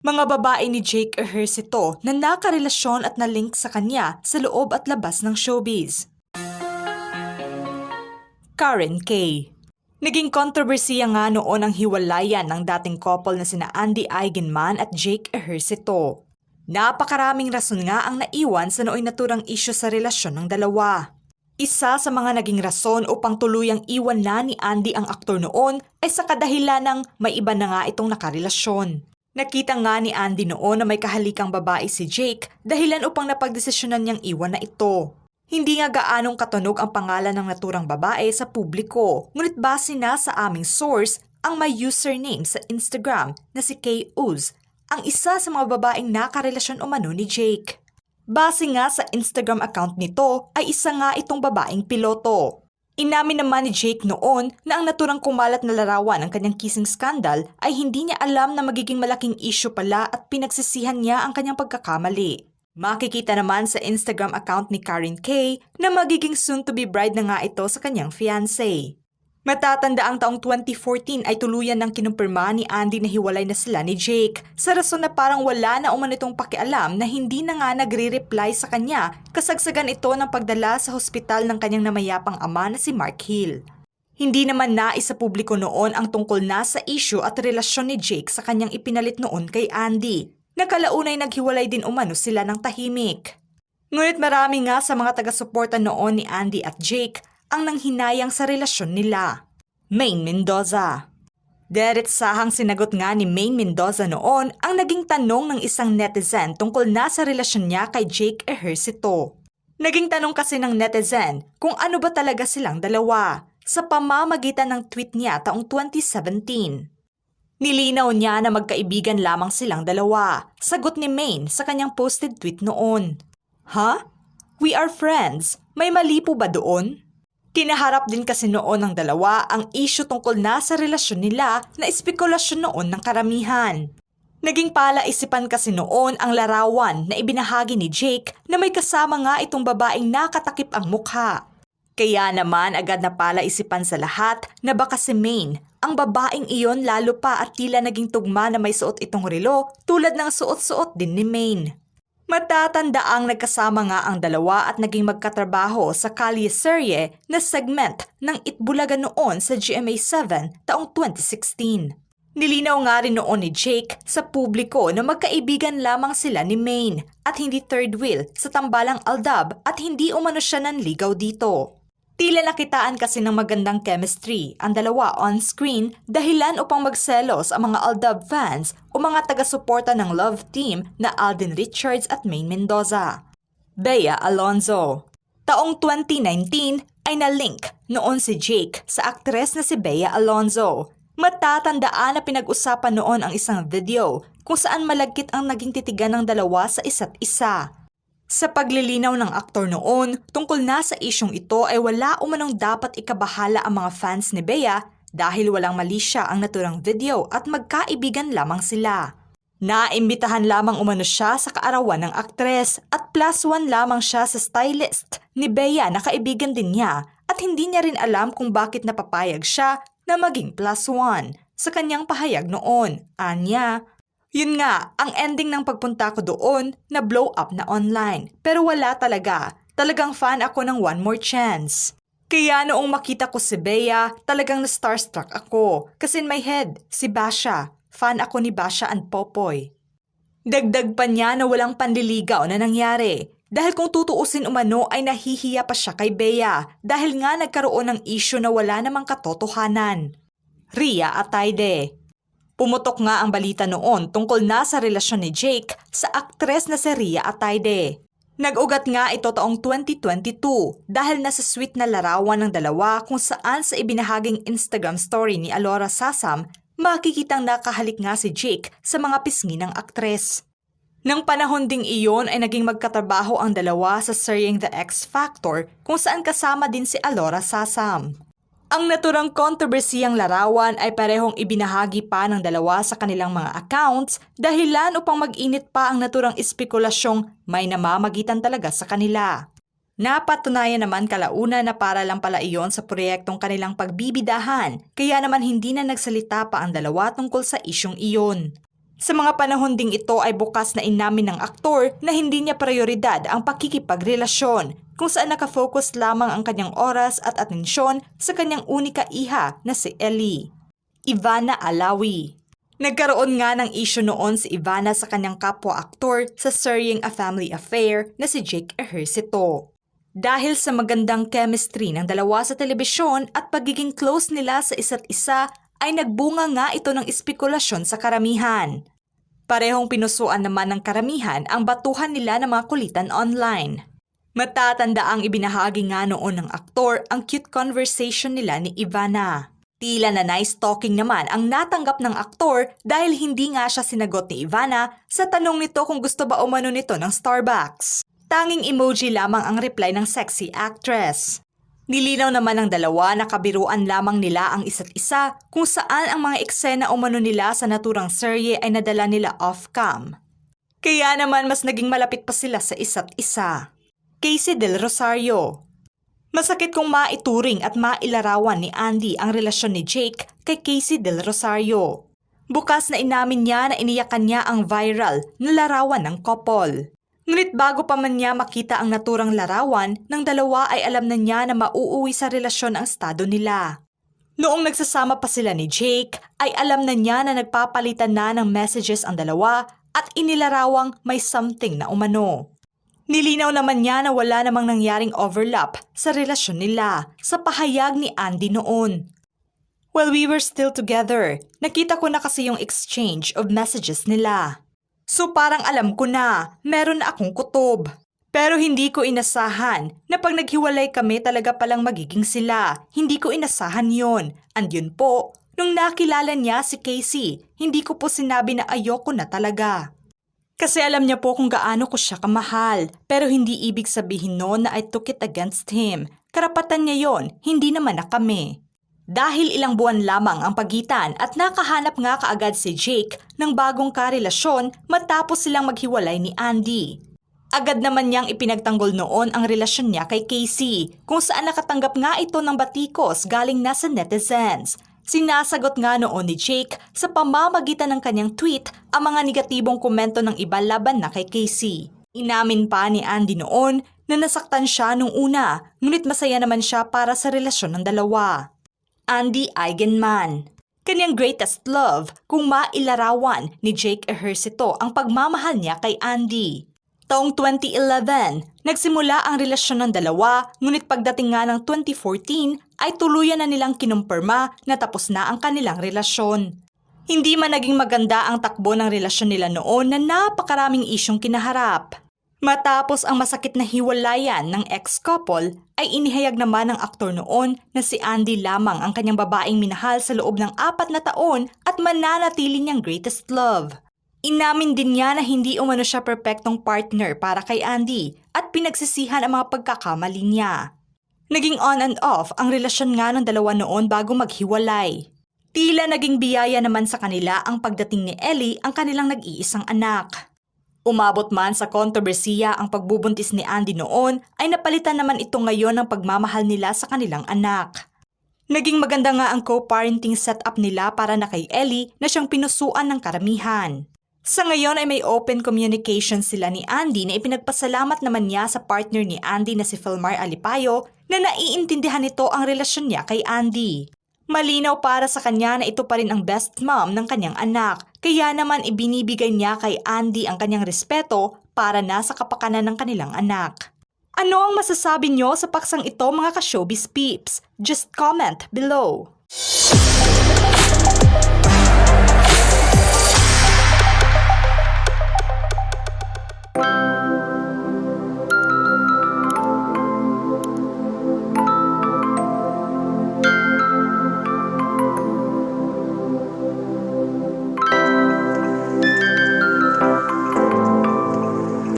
Mga babae ni Jake Ejercito na nakarelasyon at na-link sa kanya sa loob at labas ng showbiz. Karen K. Naging kontrobersiya nga noon ang hiwalayan ng dating couple na sina Andy Eigenman at Jake Ejercito. Napakaraming rason nga ang naiwan sa nooy naturang isyu sa relasyon ng dalawa. Isa sa mga naging rason upang tuluyang iwan na ni Andy ang aktor noon ay sa kadahilan ng may iba na nga itong nakarelasyon. Nakita nga ni Andy noon na may kahalikang babae si Jake dahilan upang napagdesisyonan niyang iwan na ito. Hindi nga gaanong katunog ang pangalan ng naturang babae sa publiko, ngunit base na sa aming source ang may username sa Instagram na si Kay Uz, ang isa sa mga babaeng nakarelasyon umano ni Jake. Base nga sa Instagram account nito ay isa nga itong babaeng piloto. Inamin naman ni Jake noon na ang naturang kumalat na larawan ng kanyang kissing scandal ay hindi niya alam na magiging malaking issue pala at pinagsisihan niya ang kanyang pagkakamali. Makikita naman sa Instagram account ni Karen K na magiging soon-to-be bride na nga ito sa kanyang fiancé. Matatanda ang taong 2014 ay tuluyan ng kinumpirma ni Andy na hiwalay na sila ni Jake sa rason na parang wala na umano itong pakialam na hindi na nga nagre-reply sa kanya kasagsagan ito ng pagdala sa hospital ng kanyang namayapang ama na si Mark Hill. Hindi naman nais sa publiko noon ang tungkol na sa issue at relasyon ni Jake sa kanyang ipinalit noon kay Andy. Nakalaunay naghiwalay din umano sila ng tahimik. Ngunit marami nga sa mga taga-suporta noon ni Andy at Jake ang nanghinayang sa relasyon nila. Maine Mendoza. Diretsahang sinagot nga ni Maine Mendoza noon ang naging tanong ng isang netizen tungkol na sa relasyon niya kay Jake Ejercito. Naging tanong kasi ng netizen kung ano ba talaga silang dalawa sa pamamagitan ng tweet niya taong 2017. Nilinaw niya na magkaibigan lamang silang dalawa. Sagot ni Maine sa kanyang posted tweet noon. Ha? We are friends. May mali po ba doon? Kinaharap din kasi noon ng dalawa ang issue tungkol na sa relasyon nila na espekulasyon noon ng karamihan. Naging palaisipan kasi noon ang larawan na ibinahagi ni Jake na may kasama nga itong babaeng nakatakip ang mukha. Kaya naman agad na palaisipan sa lahat na baka si Maine, ang babaeng iyon lalo pa at tila naging tugma na may suot itong relo tulad ng suot-suot din ni Maine. Matatandaang nagkasama nga ang dalawa at naging magkatrabaho sa Kalye serye na segment ng Itbulaga noon sa GMA7 taong 2016. Nilinaw nga rin noon ni Jake sa publiko na magkaibigan lamang sila ni Maine at hindi third wheel sa tambalang Aldab at hindi umano siya nanligaw dito. Tila nakitaan kasi ng magandang chemistry ang dalawa on-screen dahilan upang magselos ang mga Aldab fans o mga taga-suporta ng love team na Alden Richards at Maine Mendoza. Bea Alonzo. Taong 2019 ay na-link noon si Jake sa aktres na si Bea Alonzo. Matatandaan na pinag-usapan noon ang isang video kung saan malagkit ang naging titigan ng dalawa sa isa't isa. Sa paglilinaw ng aktor noon, tungkol na sa isyong ito ay wala umanong dapat ikabahala ang mga fans ni Bea dahil walang mali siya ang naturang video at magkaibigan lamang sila. Naimbitahan lamang umano siya sa kaarawan ng aktres at +1 lamang siya sa stylist ni Bea na kaibigan din niya at hindi niya rin alam kung bakit napapayag siya na maging +1 sa kanyang pahayag noon. Anya. Yun nga, ang ending ng pagpunta ko doon na blow up na online. Pero wala talaga. Talagang fan ako ng One More Chance. Kaya noong makita ko si Bea, talagang na-starstruck ako. Kasi in my head, si Basha. Fan ako ni Basha and Popoy. Dagdag pa niya na walang panliligaw na nangyari. Dahil kung tutuusin umano ay nahihiya pa siya kay Bea dahil nga nagkaroon ng issue na wala namang katotohanan. Ria Atayde. Pumutok nga ang balita noon tungkol na sa relasyon ni Jake sa aktres na si Ria Atayde. Nag-ugat nga ito taong 2022 dahil nasa sweet na larawan ng dalawa kung saan sa ibinahaging Instagram story ni Alora Sasam makikitang nakahalik nga si Jake sa mga pisngi ng aktres. Nang panahon ding iyon ay naging magkatrabaho ang dalawa sa seryeng The X Factor kung saan kasama din si Alora Sasam. Ang naturang kontrobersiyang larawan ay parehong ibinahagi pa ng dalawa sa kanilang mga accounts dahilan upang mag-init pa ang naturang espekulasyong may namamagitan talaga sa kanila. Napatunayan naman kalauna na para lang pala iyon sa proyektong kanilang pagbibidahan kaya naman hindi na nagsalita pa ang dalawa tungkol sa isyong iyon. Sa mga panahon ding ito ay bukas na inamin ng aktor na hindi niya prioridad ang pakikipagrelasyon, kung saan nakafocus lamang ang kanyang oras at atensyon sa kanyang unika iha na si Ellie. Ivana Alawi. Nagkaroon nga ng issue noon si Ivana sa kanyang kapwa-aktor sa seryeng A Family Affair na si Jake Ejercito. Dahil sa magandang chemistry ng dalawa sa telebisyon at pagiging close nila sa isa't isa, ay nagbunga nga ito ng espekulasyon sa karamihan. Parehong pinusuan naman ng karamihan ang batuhan nila ng mga kulitan online. Matatanda ang ibinahagi nga noon ng aktor ang cute conversation nila ni Ivana. Tila na nice talking naman ang natanggap ng aktor dahil hindi nga siya sinagot ni Ivana sa tanong nito kung gusto ba umano nito ng Starbucks. Tanging emoji lamang ang reply ng sexy actress. Nilinaw naman ng dalawa na kabiruan lamang nila ang isa't isa kung saan ang mga eksena umano nila sa naturang serye ay nadala nila off-cam. Kaya naman mas naging malapit pa sila sa isa't isa. Casey Del Rosario. Masakit kung maituring at mailarawan ni Andy ang relasyon ni Jake kay Casey Del Rosario. Bukas na inamin niya na iniyakan niya ang viral na larawan ng couple. Ngunit bago pa man niya makita ang naturang larawan, ng dalawa ay alam na niya na mauuwi sa relasyon ang estado nila. Noong nagsasama pa sila ni Jake, ay alam na niya na nagpapalitan na ng messages ang dalawa at inilarawang may something na umano. Nilinaw naman niya na wala namang nangyaring overlap sa relasyon nila sa pahayag ni Andy noon. While we were still together, nakita ko na kasi yung exchange of messages nila. So parang alam ko na, meron na akong kutob. Pero hindi ko inasahan na pag naghiwalay kami talaga palang magiging sila. Hindi ko inasahan yon. And yun po, nung nakilala niya si Casey, hindi ko po sinabi na ayoko na talaga. Kasi alam niya po kung gaano ko siya kamahal. Pero hindi ibig sabihin noon na I took it against him. Karapatan niya yon, hindi naman na kami. Dahil ilang buwan lamang ang pagitan at nakahanap nga kaagad si Jake ng bagong karelasyon matapos silang maghiwalay ni Andy. Agad naman niyang ipinagtanggol noon ang relasyon niya kay Casey, kung saan nakatanggap nga ito ng batikos galing na sa netizens. Sinasagot nga noon ni Jake sa pamamagitan ng kanyang tweet ang mga negatibong komento ng iba laban na kay Casey. Inamin pa ni Andy noon na nasaktan siya nung una, ngunit masaya naman siya para sa relasyon ng dalawa. Andy Eigenman. Kanyang greatest love kung mailarawan ni Jake Ejercito ang pagmamahal niya kay Andy. Taong 2011, nagsimula ang relasyon ng dalawa, ngunit pagdating nga ng 2014 ay tuluyan na nilang kinumpirma na tapos na ang kanilang relasyon. Hindi man naging maganda ang takbo ng relasyon nila noon na napakaraming isyong kinaharap. Matapos ang masakit na hiwalayan ng ex-couple, ay inihayag naman ng aktor noon na si Andy lamang ang kanyang babaeng minahal sa loob ng 4 na taon at mananatili niyang greatest love. Inamin din niya na hindi umano siya perpektong partner para kay Andy at pinagsisihan ang mga pagkakamali niya. Naging on and off ang relasyon nga ng dalawa noon bago maghiwalay. Tila naging biyaya naman sa kanila ang pagdating ni Ellie, ang kanilang nag-iisang anak. Umabot man sa kontrobersiya ang pagbubuntis ni Andy noon, ay napalitan naman ito ngayon ng pagmamahal nila sa kanilang anak. Naging maganda nga ang co-parenting setup nila para na kay Ellie na siyang pinusuan ng karamihan. Sa ngayon ay may open communication sila ni Andy na ipinagpasalamat naman niya sa partner ni Andy na si Felmar Alipayo na naiintindihan nito ang relasyon niya kay Andy. Malinaw para sa kanya na ito pa rin ang best mom ng kanyang anak, kaya naman ibinibigay niya kay Andy ang kanyang respeto para na sa kapakanan ng kanilang anak. Ano ang masasabi niyo sa paksang ito mga ka-showbiz peeps? Just comment below.